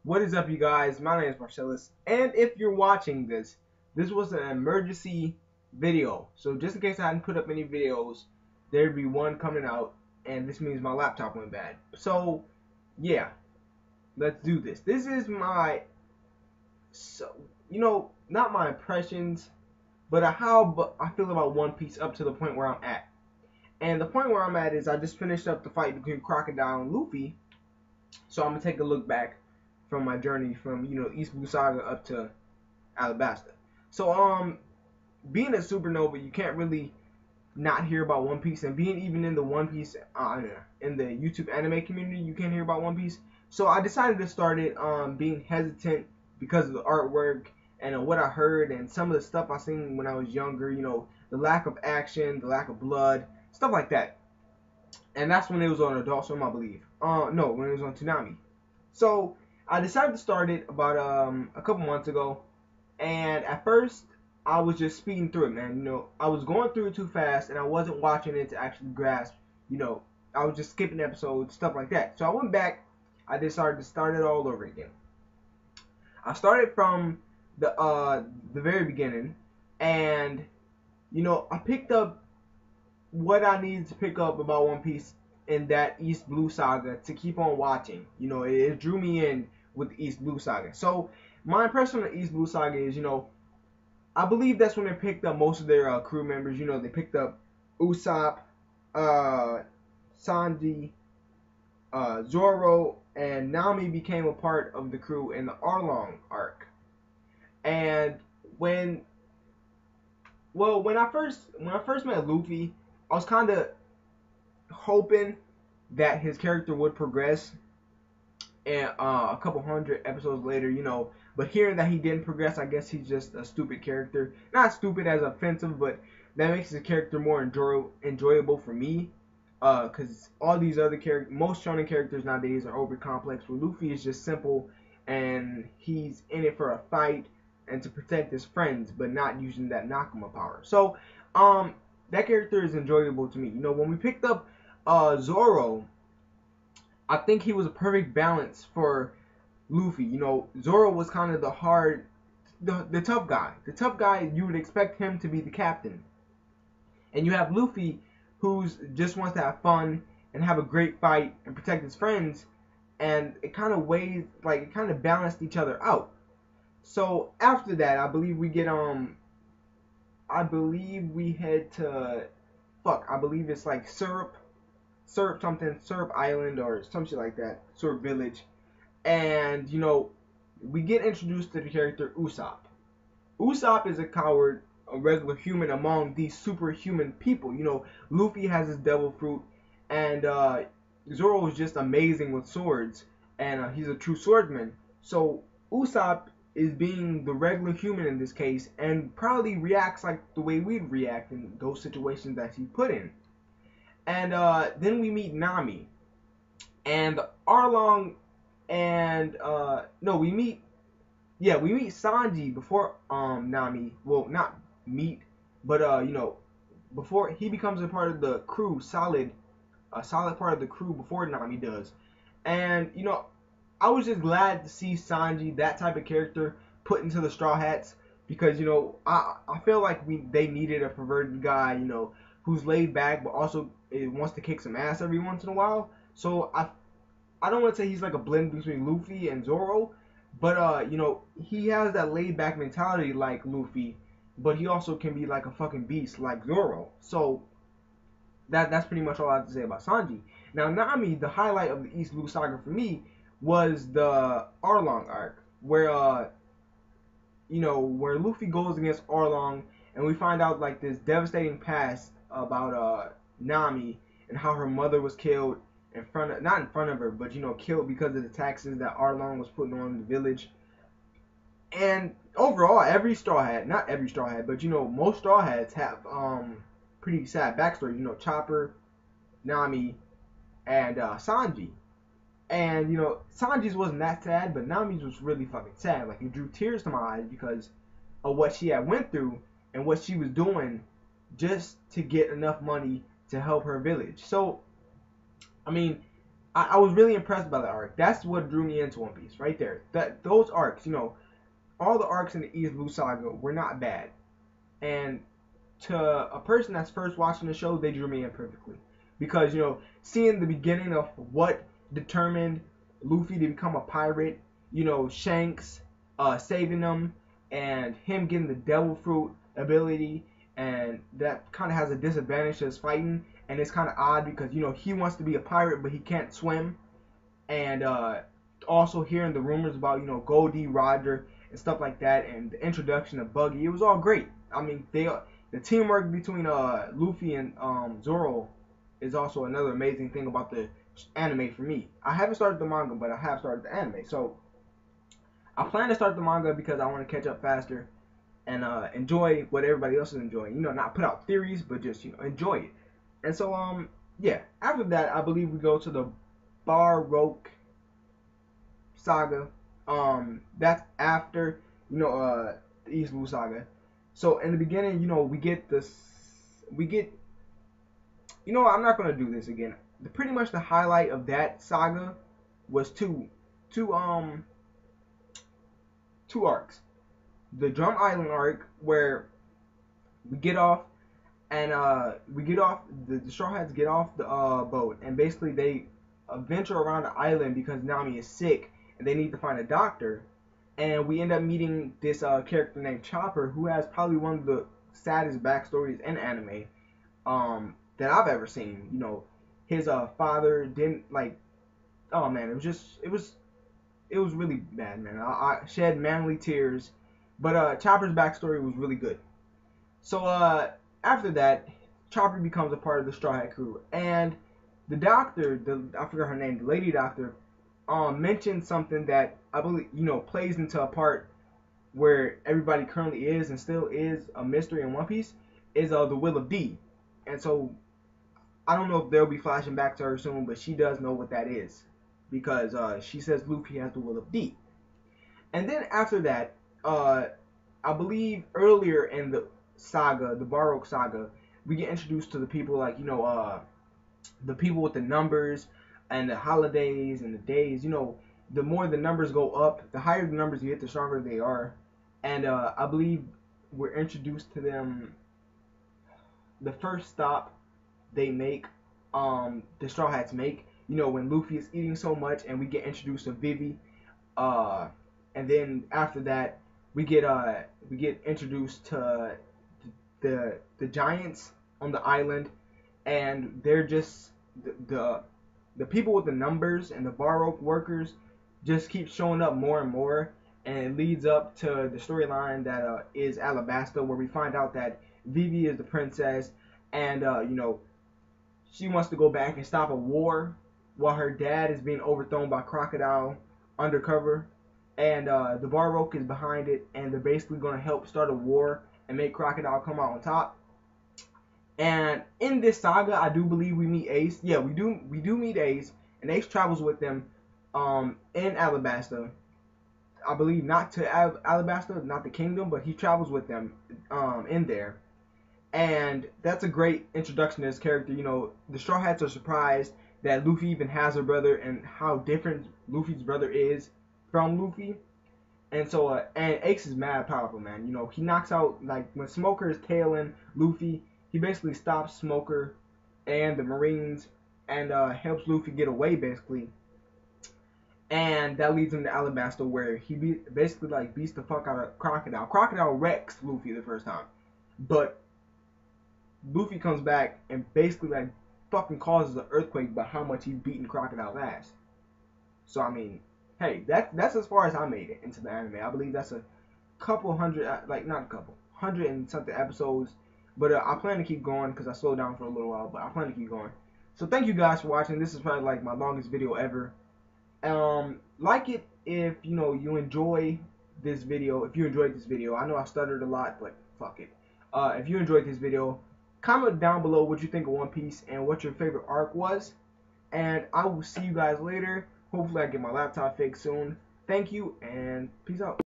What is up, you guys? My name is Marcellus, and if you're watching this, this was an emergency video. So just in case I hadn't put up any videos, there'd be one coming out, and this means my laptop went bad. So yeah, let's do this. This is my, not my impressions, but how I feel about One Piece up to the point where I'm at. And the point where I'm at is I just finished up the fight between Crocodile and Luffy, so I'm gonna take a look back from my journey from East Blue Saga up to Alabasta. So being a supernova, you can't really not hear about One Piece, and being even in the One Piece in the YouTube anime community, you can't hear about One Piece. So I decided to start it being hesitant because of the artwork and what I heard and some of the stuff I seen when I was younger. The lack of action, the lack of blood, stuff like that. And that's when it was on Adult Swim, I believe. No, when it was on Toonami. So I decided to start it about a couple months ago, and at first I was just speeding through it, man. I was going through it too fast, and I wasn't watching it to actually grasp. I was just skipping episodes, stuff like that. So I went back. I decided to start it all over again. I started from the very beginning, and I picked up what I needed to pick up about One Piece in that East Blue Saga to keep on watching. It drew me in with the East Blue Saga. So my impression of the East Blue Saga is, I believe that's when they picked up most of their crew members. They picked up Usopp, Sanji, Zoro, and Nami became a part of the crew in the Arlong arc. And when when I first met Luffy, I was kind of hoping that his character would progress, and a couple hundred episodes later, but hearing that he didn't progress, I guess he's just a stupid character. Not stupid as offensive, but that makes his character more enjoyable for me. Because all these other characters, most shonen characters nowadays are over complex. Where Luffy is just simple, and he's in it for a fight and to protect his friends, but not using that Nakama power. So, that character is enjoyable to me. When we picked up Zoro, I think he was a perfect balance for Luffy. Zoro was kind of the tough guy. The tough guy, you would expect him to be the captain. And you have Luffy, who's just wants to have fun and have a great fight and protect his friends. And it kind of balanced each other out. So after that, I believe we head to, I believe it's like Syrup Island or some shit like that, Syrup Village, and we get introduced to the character Usopp. Usopp is a coward, a regular human among these superhuman people. Luffy has his devil fruit, and Zoro is just amazing with swords, and he's a true swordsman. So Usopp is being the regular human in this case, and probably reacts like the way we'd react in those situations that he put in. And then we meet Nami, and Arlong, and no, we meet Sanji before Nami. Well, not meet, but before he becomes a part of the crew, a solid part of the crew before Nami does. And I was just glad to see Sanji, that type of character, put into the Straw Hats, because I feel like they needed a perverted guy, who's laid back but also wants to kick some ass every once in a while. So I don't want to say he's like a blend between Luffy and Zoro, but he has that laid back mentality like Luffy, but he also can be like a fucking beast like Zoro. So that's pretty much all I have to say about Sanji. Now Nami, the highlight of the East Blue Saga for me was the Arlong arc, where Luffy goes against Arlong, and we find out like this devastating past about Nami and how her mother was killed not in front of her, but killed because of the taxes that Arlong was putting on the village. And overall, not every Straw Hat, but most Straw Hats have pretty sad backstory. Chopper, Nami, and Sanji. And Sanji's wasn't that sad, but Nami's was really fucking sad. Like, it drew tears to my eyes because of what she had went through and what she was doing just to get enough money to help her village. So, I mean, I was really impressed by the arc. That's what drew me into One Piece, right there. Those arcs, you know, all the arcs in the East Blue Saga were not bad, and to a person that's first watching the show, they drew me in perfectly. Because, you know, seeing the beginning of what determined Luffy to become a pirate, you know, Shanks saving them, and him getting the devil fruit ability, and that kind of has a disadvantage to his fighting, and it's kind of odd because, you know, he wants to be a pirate, but he can't swim, and also hearing the rumors about, you know, Goldie, Roger, and stuff like that, and the introduction of Buggy, it was all great. I mean, the teamwork between Luffy and Zoro is also another amazing thing about the anime for me. I haven't started the manga, but I have started the anime. So I plan to start the manga because I want to catch up faster and enjoy what everybody else is enjoying. You know, not put out theories, but just, you know, enjoy it. And so yeah. After that, I believe we go to the Baroque saga. That's after, you know, the East Blue saga. So in the beginning, you know, we get, you know, I'm not gonna do this again. Pretty much the highlight of that saga was two arcs. The Drum Island arc, where we get off and the Straw Hats get off the boat, and basically they venture around the island because Nami is sick and they need to find a doctor. And we end up meeting this character named Chopper, who has probably one of the saddest backstories in anime that I've ever seen. You know, his father didn't like. Oh man, it was really bad, man. I shed manly tears, but Chopper's backstory was really good. So after that, Chopper becomes a part of the Straw Hat crew, and the doctor, I forgot her name, the lady doctor, mentioned something that I believe, you know, plays into a part where everybody currently is and still is a mystery in One Piece, is the Will of D. And so I don't know if they'll be flashing back to her soon, but she does know what that is because she says Luffy has the Will of D. And then after that, I believe earlier in the saga, the Baroque saga, we get introduced to the people like, you know, the people with the numbers and the holidays and the days. You know, the more the numbers go up, the higher the numbers you hit, the stronger they are. And I believe we're introduced to them the first stop they make, the Straw Hats make. You know, when Luffy is eating so much, and we get introduced to Vivi, and then after that, we get introduced to the giants on the island, and they're just the people with the numbers, and the Baroque workers just keep showing up more and more, and it leads up to the storyline that is Alabasta, where we find out that Vivi is the princess, and you know, she wants to go back and stop a war while her dad is being overthrown by Crocodile undercover, and the Baroque is behind it, and they're basically going to help start a war and make Crocodile come out on top. And in this saga, I do believe we meet Ace. Yeah, we do meet Ace, and Ace travels with them in Alabasta. I believe not to Alabasta, not the kingdom, but he travels with them in there. And that's a great introduction to his character. You know, the Straw Hats are surprised that Luffy even has a brother and how different Luffy's brother is from Luffy. And so, and Ace is mad powerful, man. You know, he knocks out, like, when Smoker is tailing Luffy, he basically stops Smoker and the Marines and helps Luffy get away, basically. And that leads him to Alabasta, where he basically, like, beats the fuck out of Crocodile. Crocodile wrecks Luffy the first time. But Luffy comes back and basically, like, fucking causes an earthquake by how much he's beating Crocodile's ass. So, I mean, hey, that's as far as I made it into the anime. I believe that's a couple hundred, like, not a couple, 100 and something episodes. But I plan to keep going because I slowed down for a little while, but I plan to keep going. So thank you guys for watching. This is probably like my longest video ever. Like it if, you know, you enjoy this video. If you enjoyed this video, I know I stuttered a lot, but fuck it. If you enjoyed this video, comment down below what you think of One Piece and what your favorite arc was. And I will see you guys later. Hopefully I get my laptop fixed soon. Thank you and peace out.